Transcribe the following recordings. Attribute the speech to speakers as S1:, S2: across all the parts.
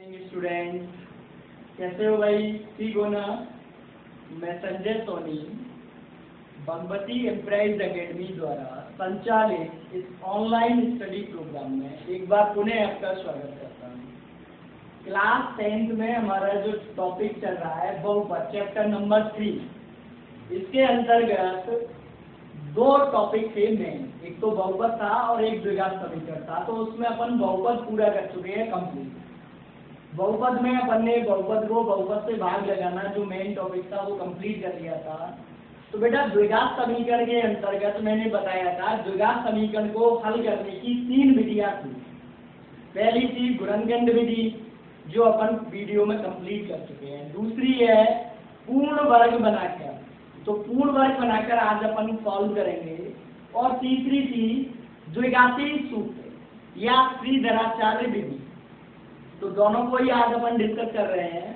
S1: Student, कैसे हो भाई? ठीक हो ना? मैं संजय सोनी भगवती एम्प्राइज एकेडमी द्वारा संचालित इस ऑनलाइन स्टडी प्रोग्राम में एक बार पुनः आपका स्वागत करता हूँ। क्लास 10th में हमारा जो टॉपिक चल रहा है बहुपद, चैप्टर नंबर 3। इसके अंतर्गत दो टॉपिक थे मेन, एक तो बहुपद था और एक द्विघात समीकरण था। तो उसमें अपन बहुपद पूरा कर चुके हैं कंप्लीट। बहुपद में अपन ने बहुपद को बहुपद से भाग लगाना जो मेन टॉपिक था वो कंप्लीट कर लिया था। तो बेटा द्विघात समीकरण के अंतर्गत मैंने बताया था द्विघात समीकरण को हल करने की 3 विधियां थी। पहली थी गुणनखंड विधि जो अपन वीडियो में कंप्लीट कर चुके हैं। दूसरी है पूर्ण वर्ग बनाकर, तो पूर्ण वर्ग बनाकर आज अपन सॉल्व करेंगे। और तीसरी थी द्विघाती सूत्र या श्रीधराचार्य विधि। तो दोनों को ही आज अपन डिस्कस कर रहे हैं।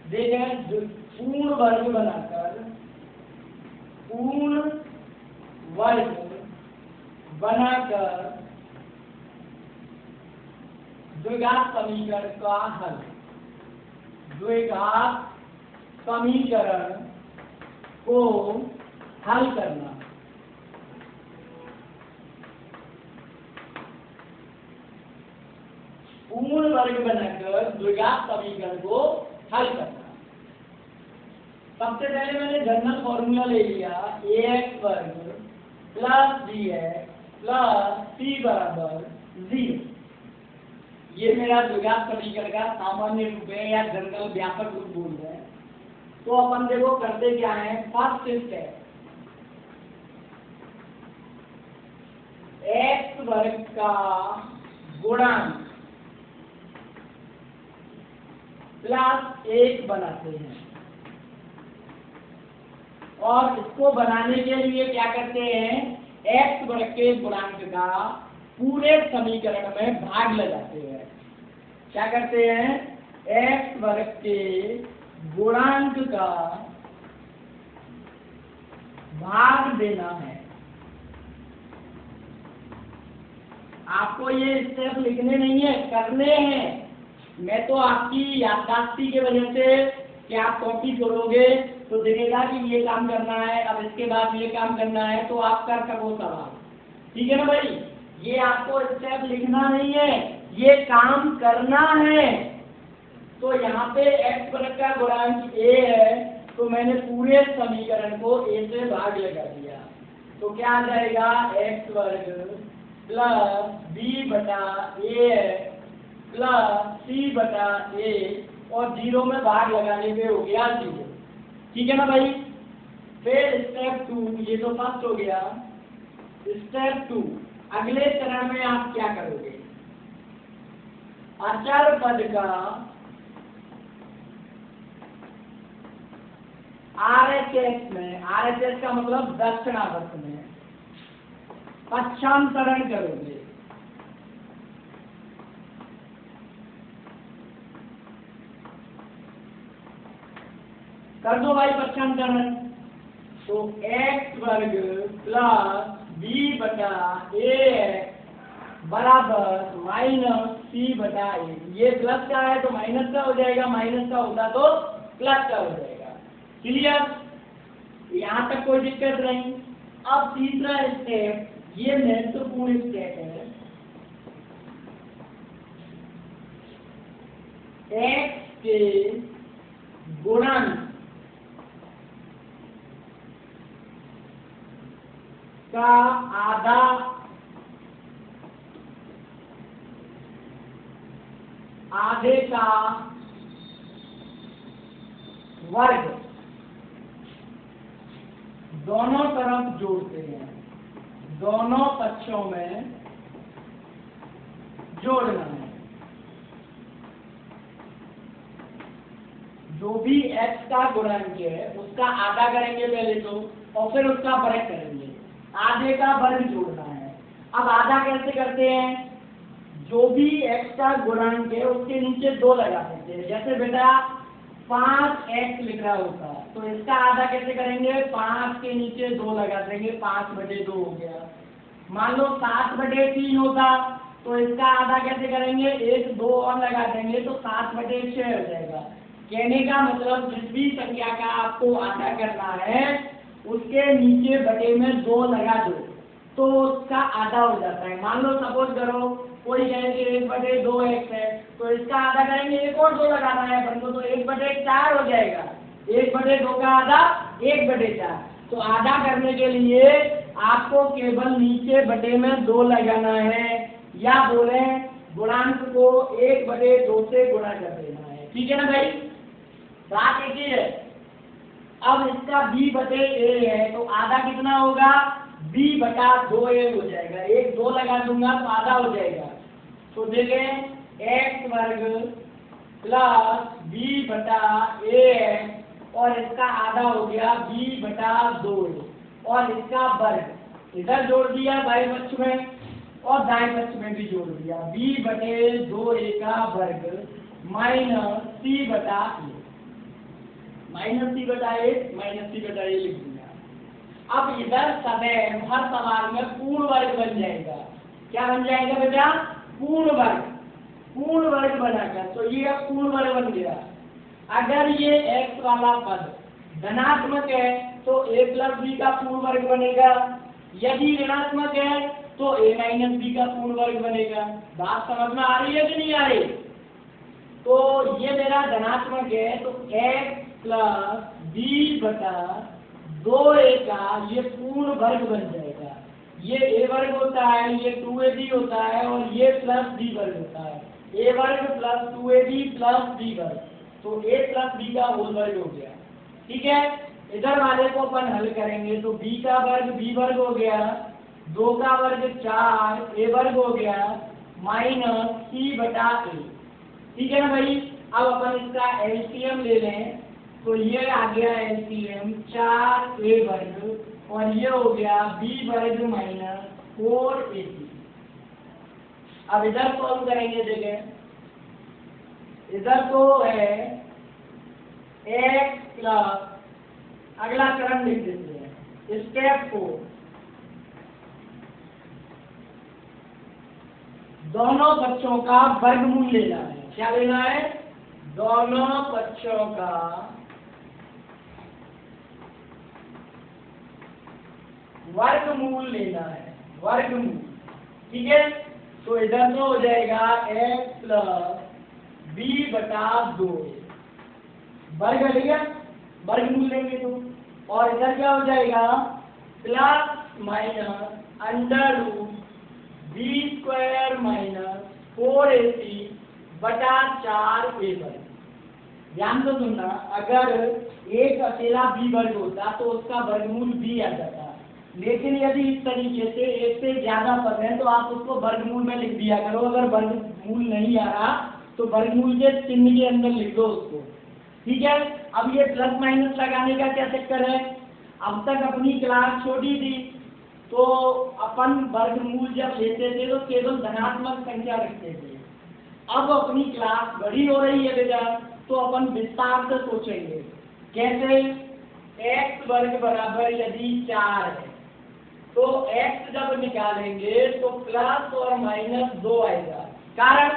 S1: देखें, पूर्ण वर्ग बनाकर द्विघात समीकरण का हल। द्विघात समीकरण को हल करना। पूर्ण वर्ग बनाकर द्विघात समीकरण को हल करना। सबसे पहले मैंने जनरल फॉर्मूला ले लिया, ax वर्ग प्लस bx प्लस c बराबर 0। ये मेरा द्विघात समीकरण का सामान्य रूप है या जनरल व्यापक रूप बोल रहे हैं। तो अपन देखो करते क्या है, फर्स्ट स्टेप x वर्ग का गुणांक प्लस 1 बनाते हैं। और इसको बनाने के लिए क्या करते हैं, x वर्ग के गुणांक का पूरे समीकरण में भाग लगाते हैं। क्या करते हैं, x वर्ग के गुणांक का भाग देना है। आपको ये स्टेप लिखने नहीं है, करने हैं। मैं तो आपकी याददाश्ती के वजह से कि आप कॉपी छोड़ोगे तो दिखेगा कि ये काम करना है, अब इसके बाद ये काम करना है, तो आप कर सको सवाल। ठीक है ना भाई? ये आपको स्टेप लिखना नहीं है, ये काम करना है। तो यहाँ पे x वर्ग का गुणांक a है, तो मैंने पूरे समीकरण को a से भाग लगा दिया। तो क्या आ जाएगा, x वर्ग प्लस b बटा a प्लस c बटा a, और 0 में भाग लगाने पे हो गया 0। ठीक है ना भाई? फिर स्टेप 2, ये तो फर्स्ट हो गया। स्टेप 2, अगले चरण में आप क्या करोगे, अचर पद का RHS में, RHS का मतलब दक्षिणावर्त में पक्षांतरण करोगे। कर दो भाई पक्षांतरण। तो x वर्ग प्लस b बटा a बराबर माइनस c बटा a। ये प्लस का है तो माइनस का हो जाएगा, माइनस का होता तो प्लस का हो जाएगा। क्लियर? यहाँ तक कोई दिक्कत नहीं। अब तीसरा स्टेप, ये महत्वपूर्ण स्टेप है। x के गुणांक का आधे का वर्ग दोनों तरफ जोड़ते हैं, दोनों पक्षों में जोड़ना है। जो भी x का गुणांक है उसका आधा करेंगे पहले तो, और फिर उसका वर्ग करेंगे। आधे का वर्ग जोड़ना है। अब आधा कैसे करते हैं, जो भी x का गुणांक है उसके नीचे 2 लगा सकते हैं। जैसे बेटा 5x लिख रहा होता है तो इसका आधा कैसे करेंगे, 5 के नीचे 2 लगा देंगे, 5/2 हो गया। मान लो 7/3 होता तो इसका आधा कैसे करेंगे, 1 2 और लगा देंगे तो 7/6 हो जाएगा। कहने का मतलब जिस भी संख्या का आपको आधा करना है उसके नीचे बटे में 2 लगा दो तो उसका आधा हो जाता है। मान लो सपोज करो कोई कहेंगे 1/2x है तो इसका आधा करेंगे 1 और 2 लगाना है अपन को तो 1/4 हो जाएगा। 1/2 का आधा 1/4। तो आधा करने के लिए आपको केवल नीचे बटे में 2 लगाना है या बोले गुणांक को 1/2 से गुणा कर देना है। ठीक है ना भाई, बात एक ही है। अब इसका b/a है तो आधा कितना होगा, b/2a हो जाएगा। 1 2 लगा दूंगा तो आधा हो जाएगा। तो देखें x² प्लस b/a और इसका आधा हो गया b/2 और इसका वर्ग इधर जोड़ दिया बाएं पक्ष में और दाएं पक्ष में भी जोड़ दिया, b/2a का वर्ग माइनस c/a लिख दिया। अब इधर सदैव हर सवाल में पूर्ण वर्ग बन जाएगा। क्या बन जाएगा बेटा, पूर्ण वर्ग बनाकर। तो ये अब पूर्ण वर्ग बन गया। अगर ये x वाला पद धनात्मक है तो a + b का पूर्ण वर्ग बनेगा, यदि ऋणात्मक है तो a - b का पूर्ण वर्ग बनेगा। बात समझ में आ रही है कि नहीं आ रही? तो ये मेरा धनात्मक है तो x + b/2a का ये पूर्ण वर्ग बन जाएगा। ये a वर्ग होता है, ये 2ab होता है और ये प्लस b वर्ग होता है। a वर्ग प्लस 2ab प्लस b वर्ग, तो a + b का होल वर्ग हो गया। ठीक है, इधर वाले को अपन हल करेंगे तो b का वर्ग b वर्ग हो गया, 2 का वर्ग 4 a वर्ग हो गया माइनस c/a। ठीक है ना भाई, अब अपन इसका एलसीएम ले लें तो ये आ गया एलसीएम 4a वर्ग और ये हो गया b वर्ग माइनस 4ac। अब इधर सॉल्व करेंगे, देखें इधर तो है x प्लस, अगला क्रम लिख देते हैं स्टेप 4, दोनों पक्षों का वर्गमूल लेना है। क्या लेना है, दोनों पक्षों का वर्गमूल लेना है, वर्गमूल। ठीक है, तो इधर तो हो जाएगा x प्लस b/2 वर्ग हटेगा, वर्गमूल लेंगे तो, और इधर क्या हो जाएगा plus minus √b² minus 4ac/4a वर्ग। ध्यान से सुनना, अगर एक अकेला b वर्ग होता तो उसका वर्गमूल b आ जाता, लेकिन यदि इस तरीके से एक से ज्यादा पद है तो आप उसको वर्गमूल में लिख दिया करो। अगर वर्गमूल नहीं आ रहा तो वर्गमूल के चिन्ह के अंदर लिख दो उसको। ठीक है, अब ये प्लस माइनस लगाने का क्या चक्कर है, अब तक अपनी क्लास छोटी थी तो अपन वर्गमूल जब लेते थे तो केवल धनात्मक संख्या रखते थे। अब अपनी क्लास बड़ी हो रही है बेटा तो अपन विस्तार से सोचेंगे। कैसे, x वर्ग बराबर यदि 4 है तो x जब निकालेंगे तो प्लस और माइनस 2 आएगा। कारण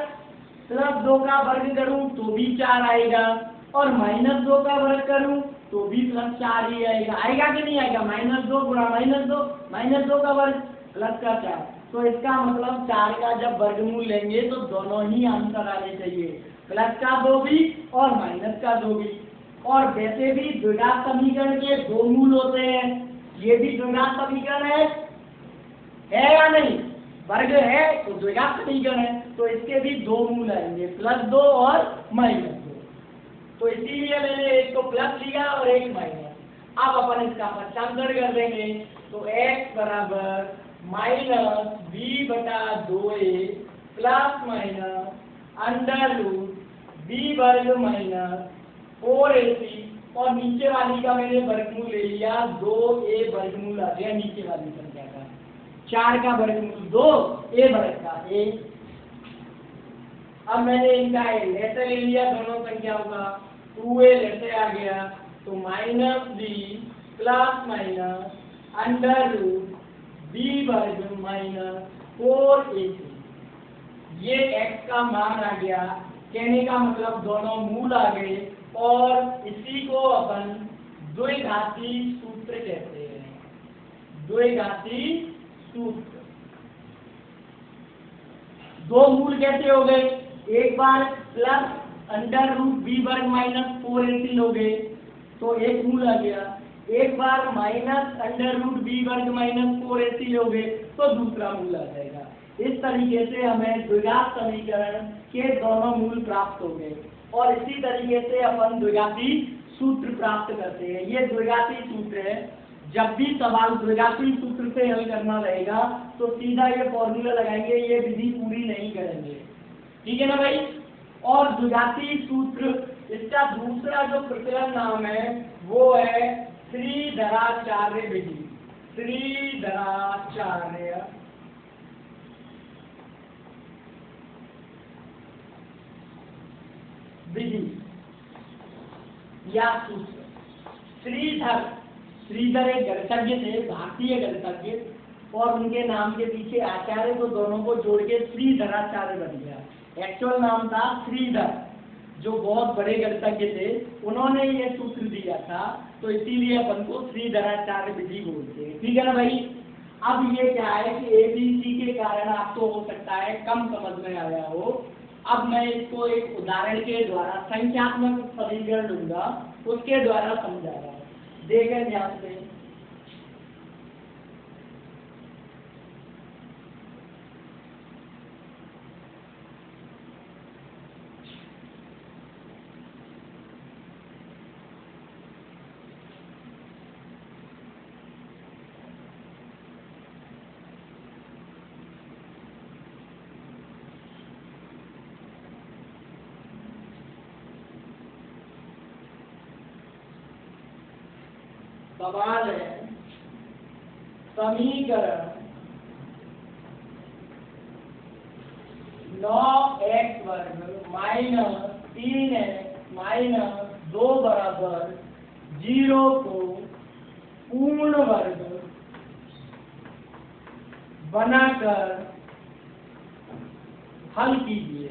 S1: +2 का वर्ग करूं तो भी 4 आएगा और -2 का वर्ग करूं तो भी +4 ही आएगा। आएगा कि नहीं आएगा, -2 गुणा -2 का वर्ग प्लस का 4। तो इसका मतलब 4 का जब वर्गमूल लेंगे तो दोनों ही आंसर आने चाहिए, प्लस का 2 भी और माइनस का 2 भी। और वैसे भी द्विघात समीकरण के 2 मूल होते हैं, ये भी द्विघात समीकरण है या नहीं, वर्ग है तो द्विघात समीकरण है, तो इसके भी 2 मूल आएंगे, +2 और -2। तो इसीलिए मैंने एक को प्लस लिया और एक माइनस। अब अपन इसका पक्षांतर कर देंगे तो x बराबर -b/2a प्लस माइनस √b वर्ग माइनस 4ac और नीचे वाली का मैंने वर्गमूल ले लिया, 2a वर्गमूल आ गया नीचे वाली संख्या का, 4 का वर्गमूल 2, a वर्ग का 1। अब मैंने इनका लेते ले लिया दोनों संख्याओं का, 2a लेते आ गया तो -b प्लस माइनस √b वर्ग माइनस 4ac ये x का मान आ गया, कहने का मतलब दोनों मूल आ गए, और इसी को अपन द्विघाती सूत्र कहते हैं, द्विघाती सूत्र। दो मूल कैसे हो गए, एक बार प्लस अंडर रूट बी वर्ग माइनस 4ac लोगे तो एक मूल आ गया, एक बार माइनस अंडर रूट बी वर्ग माइनस 4ac लोगे तो दूसरा मूल आ जाएगा। इस तरीके से हमें द्विघात समीकरण के दोनों मूल प्राप्त हो गए, और इसी तरीके से अपन द्विघाती सूत्र प्राप्त करते हैं। ये द्विघाती सूत्र है, जब भी सवाल द्विघाती सूत्र से हल करना रहेगा तो सीधा ये फॉर्मूला लगाएंगे, ये विधि पूरी नहीं करेंगे, ठीक है ना भाई। और द्विघाती सूत्र, इसका दूसरा जो प्रचलन नाम है वो है श्रीधराचार्य विधि, श्रीधराचार्य विधि या सूत्र। श्रीधर एक गणितज्ञ थे, भारतीय गणितज्ञ, और उनके नाम के पीछे आचार्य, तो दोनों को जोड़ के श्रीधराचार्य बन गया। एक्चुअल नाम था श्रीधर, जो बहुत बड़े गणितज्ञ थे, उन्होंने ये सूत्र दिया था, तो इसीलिए अपन को श्रीधराचार्य विधि बोलते हैं, ठीक है ना भाई। अब ये क्या है कि ABC के कारण आपको हो सकता है कम समझ में आया हो। अब मैं इसको एक उदाहरण के द्वारा संख्यात्मक समीकरण लूंगा, उसके द्वारा समझा रहा हूँ, देखें ध्यान से। सवाल है समीकरण 9x वर्ग माइनस 3x माइनस 2 बराबर 0 को पूर्ण वर्ग बनाकर हल कीजिए।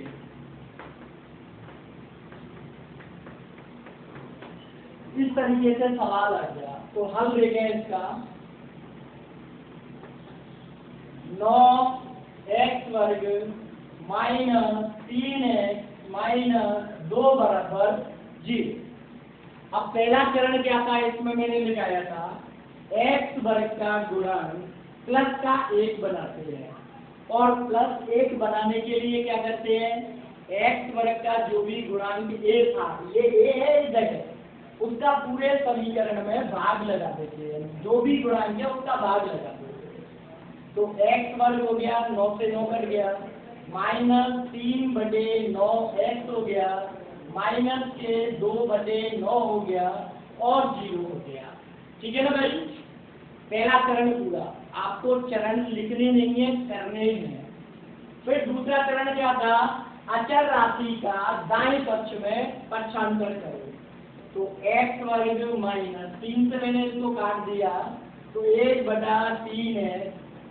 S1: इस तरीके से सवाल आ गया, तो हल देखें इसका। 9x वर्ग माइनस 3x माइनस 2 बराबर 0। अब पहला चरण क्या था, इसमें मैंने लिखाया था x वर्ग का गुणांक प्लस का 1 बनाते हैं, और प्लस 1 बनाने के लिए क्या करते हैं, x वर्ग का जो भी गुणांक a था, ये a है इस जगह, उसका पूरे समीकरण में भाग लगा देते हैं, जो भी गुणांक है उसका भाग लगा देते हैं। तो x वर्ग हो गया, 9 से 9 कट गया, माइनस 3/9x हो गया, माइनस के 2/9 हो गया, और 0 हो गया, ठीक है ना भाई। पहला चरण पूरा, आपको चरण लिखने नहीं है, करने ही है। फिर दूसरा चरण क्या था, अचर राशि का दाएं पक्ष में पक्षांतर करो। तो x वर्ग माइनस 3 से मैंने इसको काट दिया, तो 1/3 है,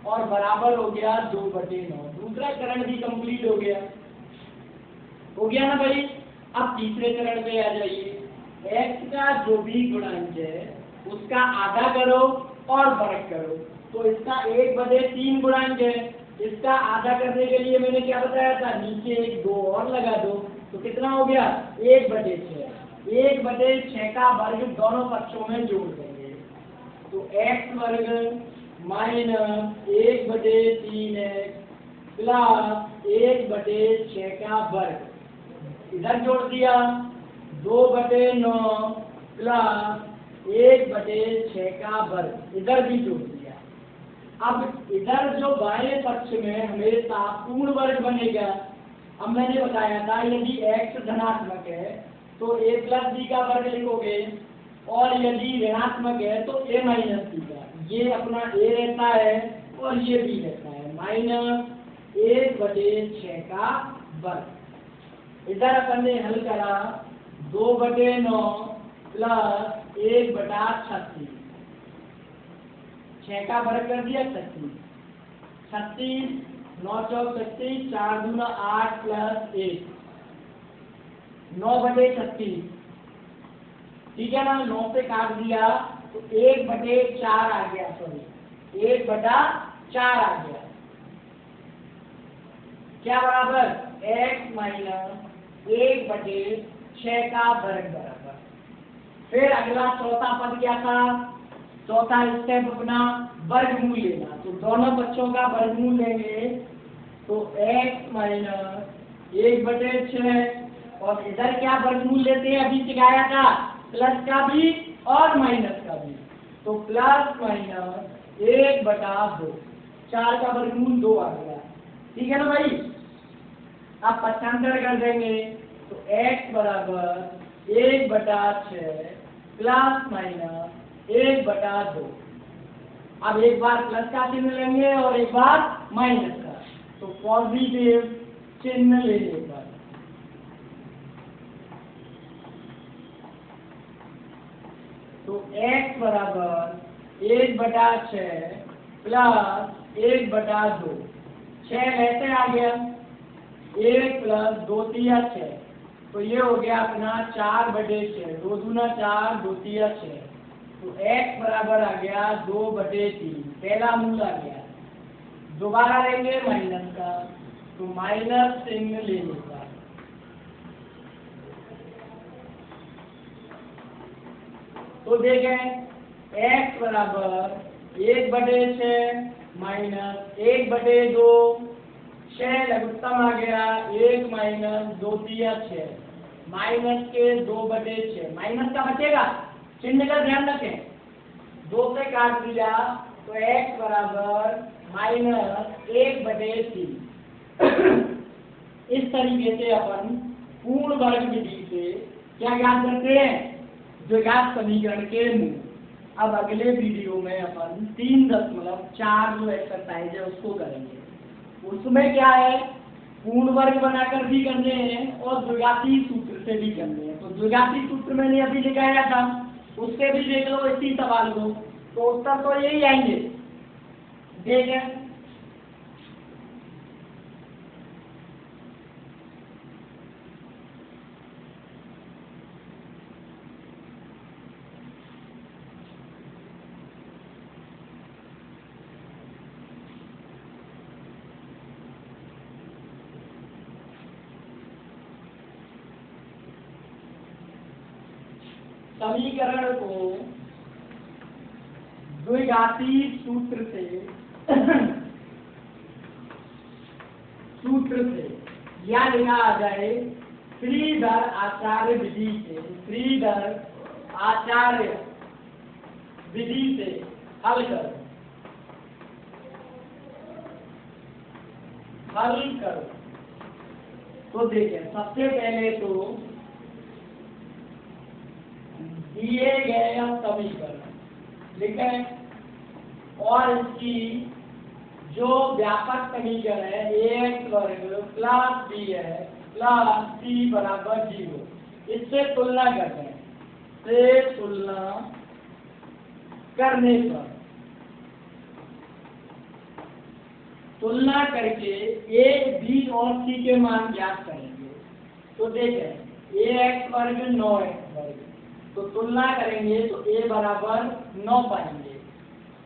S1: और बराबर हो गया 2/9। दूसरा चरण भी कंप्लीट हो गया ना भाई। अब तीसरे चरण पे आ जाइए, x का जो भी गुणांक है उसका आधा करो और वर्ग करो। तो इसका 1/3 गुणांक है, इसका आधा करने के लिए मैंने क्या बताया था, नीचे एक 2 और लगा दो, तो कितना हो गया, 1/6। 1/6 का वर्ग दोनों पक्षों में जोड़ देंगे, तो x वर्ग माइनस 1/3x प्लस 1/6 का वर्ग, इधर जोड़ दिया 2/9 प्लस 1/6 का वर्ग, इधर भी जोड़ दिया। अब इधर जो बाएं पक्ष में हमेशा पूर्ण वर्ग बनेगा। अब मैंने बताया था यदि x धनात्मक है तो a प्लस b का वर्ग लिखोगे, और यदि ऋणात्मक है तो a माइनस b का, ये अपना a रहता है और ये b रहता है, माइनस 1/6 का वर्ग। इधर अपन ने हल करा 2/9 प्लस 1/36, 6 का वर्ग कर दिया 36, 36 9 चौक 36, 4 दूना 8 प्लस 1, 9/36। ठीक है ना, 9 से काट दिया तो 1/4 आ गया, सॉरी 1/4 आ गया। क्या बराबर, x माइनस 1/6 का वर्ग बराबर। फिर अगला चौथा पद क्या था, चौथा स्टेप अपना वर्गमूल लेना। तो दोनों बच्चों का वर्गमूल लेंगे तो x माइनस 1/6, और इधर क्या वर्गमूल लेते हैं अभी सिखाया था, प्लस का भी और माइनस का भी। तो प्लस माइनस 1/2, 4 का वर्गमूल 2 आ गया। ठीक है ना भाई, अब पक्षांतर कर देंगे तो x बराबर 1/6 प्लस माइनस 1/2। अब एक बार प्लस का चिन्ह लेंगे और एक बार माइनस का, तो पॉजिटिव चिन्ह लेने पर तो x बराबर 1/6 प्लस 1/2, 6 ऐसे आ गया, 1 प्लस 2 3 6, तो ये हो गया अपना 4/6, 2 दूना 4, 2 3 6। तो x बराबर आ गया 2/3, पहला मूल आ गया। दोबारा लेंगे माइनस का, तो माइनस चिन्ह लेने का, तो देखें x बराबर 1/6 माइनस 1/2, 6 लघुत्तम आ गया, 1 माइनस 2 3 6, माइनस के 2/6, माइनस का बचेगा, चिन्ह का ध्यान रखें, 2 से काट दिया तो x बराबर माइनस 1/3। इस तरीके से अपन पूर्ण वर्ग विधि से क्या ज्ञात करते हैं, द्विघात समीकरण के मूल। अब अगले वीडियो में अपन 3.4 जो एक्सरसाइज है उसको करेंगे। उसमें क्या है, पूर्ण वर्ग बनाकर भी करने हैं और द्विघाती सूत्र से भी करने हैं। तो द्विघाती सूत्र मैंने अभी दिखाया था, उससे भी देख लो इसी सवाल को, तो उत्तर तो यही आएंगे। देखें समीकरण को द्विघाती सूत्र से या लिखा आ जाए श्रीधर आचार्य विधि से, श्रीधर आचार्य विधि से हल करो, हल करो। तो देखें सबसे पहले तो दिए गए समीकरण लिखें और इसकी जो व्यापक समीकरण है ax वर्ग प्लस bx प्लस c बराबर 0, इससे तुलना करते हैं। से तुलना करने पर, तुलना करके a, b और c के मान ज्ञात करेंगे। तो देखें ax वर्ग 9x वर्ग, तो तुलना करेंगे तो a बराबर 9 पाएंगे।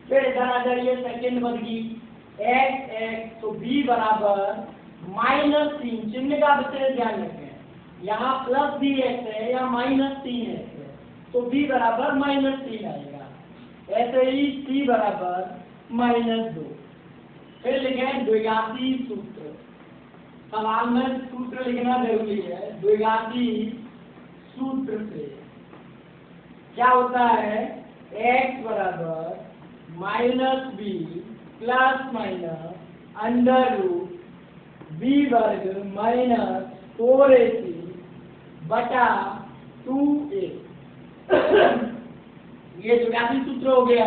S1: फिर इधर आ जाइए सेकेंड पद की x, तो b बराबर -3, चिन्ह का विशेष ध्यान रखें, यहाँ प्लस भी x है या -3x है, तो b बराबर -3 आएगा। ऐसे ही c बराबर -2। फिर लिखें द्विघाती सूत्र, सवाल में सूत्र लिखना जरूरी है। द्विघाती सूत्र से क्या होता है, x बराबर -b प्लस माइनस √ b वर्ग माइनस 4ac बटा 2a। ये द्विघाती सूत्र हो गया।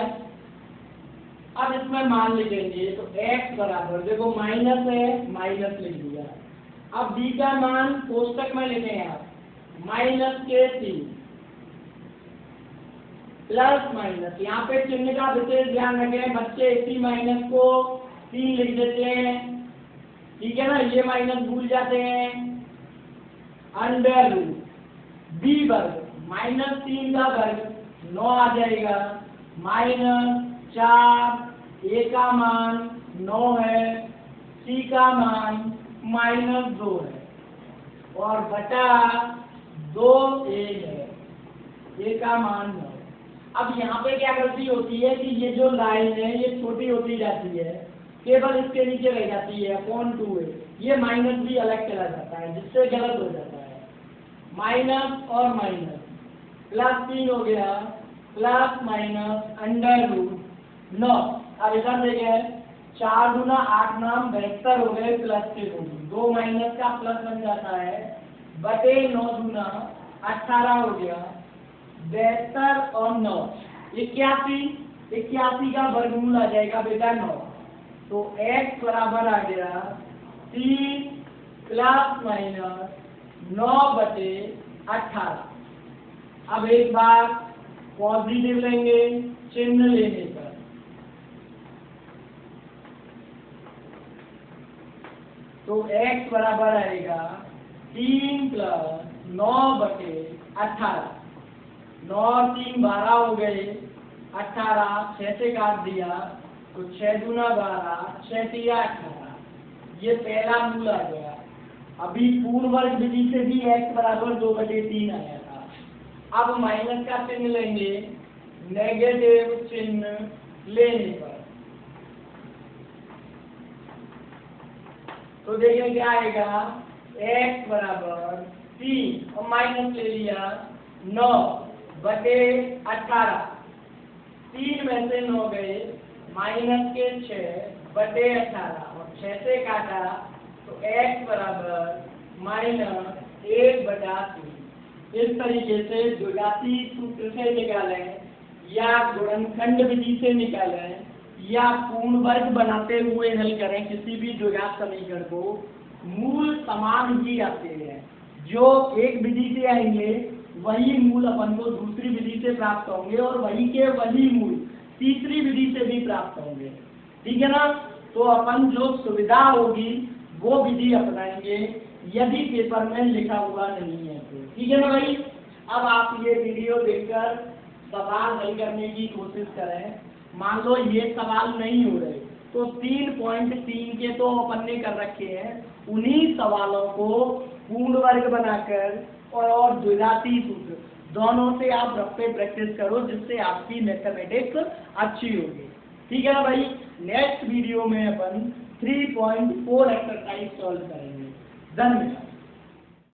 S1: अब इसमें मान लिखेंगे तो x बराबर, देखो माइनस है, माइनस लिख दिया। अब b का मान कोष्टक में लिखें आप, -k3 प्लस माइनस, यहाँ पे चिन्ह का विशेष ध्यान रखें, बच्चे इसी माइनस को 3 लिख देते हैं, ठीक है ना, ये माइनस भूल जाते हैं। अंडर रूट बी वर्ग -3 का वर्ग 9 आ जाएगा, -4 ए का मान 9 है, सी का मान -2 है और बटा 2a है, ए का मान 9। अब यहाँ पे क्या गलती होती है कि ये जो लाइन है ये छोटी होती जाती है, केवल इसके नीचे रह जाती है (2a), ये माइनस भी अलग चला जाता है जिससे गलत हो जाता है। माइनस और माइनस +3 हो गया, प्लस माइनस अंडर रूट 9। अब इधर देखें, 4 दूना 8 नाम 72 हो गए, प्लस के 2 माइनस का प्लस बन जाता है, बटे 9 दूना 18 हो गया, 72 और 9 81 का वर्गमूल आ जाएगा बेटा 9। तो x बराबर आ गया 3 प्लस माइनस 9 बटे 18। अब एक बार पॉजिटिव लेंगे चिन्ह लेने पर, तो x बराबर आएगा 3 प्लस 9 बटे 18। 9 और 3 12 हो गए, 18 6 से काट दिया तो 6 दूना 12, 6 तिया 18। ये पहला मूल आ गया। अभी पूर्ण वर्ग विधि से भी x बराबर 2/3 आया था। अब माइनस का चिन्ह लेंगे नेगेटिव चिन्ह लेने पर, तो देखिए क्या आएगा, x बराबर 3 और माइनस ले लिया 9 बटे 18। 3 में से 9 गए, माइनस के 6 बटे 18 और 6 से काटा तो x बराबर -1/3। इस तरीके से द्विघाती सूत्र से निकालें या गुणनखंड विधि से निकालें या पूर्ण वर्ग बनाते हुए हल करें किसी भी द्विघात समीकरण को, मूल समान ही आते हैं। जो एक विधि से आएंगे वही मूल अपन को दूसरी विधि से प्राप्त होंगे और वही के वही मूल तीसरी विधि से भी प्राप्त होंगे। ठीक है ना, तो अपन जो सुविधा होगी वो विधि अपनाएंगे यदि पेपर में लिखा हुआ नहीं है तो। ठीक है ना भाई। अब आप ये वीडियो देखकर सवाल हल करने की कोशिश करें। मान लो ये सवाल नहीं हो रहे तो 3.3 के तो अपन ने कर रखे हैं, उन्हीं सवालों को पूर्ण वर्ग बनाकर और द्विघाती सूत्र दोनों से आप रफ्ते प्रैक्टिस करो जिससे आपकी मैथमेटिक्स अच्छी होगी। ठीक है ना भाई। नेक्स्ट वीडियो में अपन 3.4 एक्सरसाइज सॉल्व करेंगे। धन्यवाद।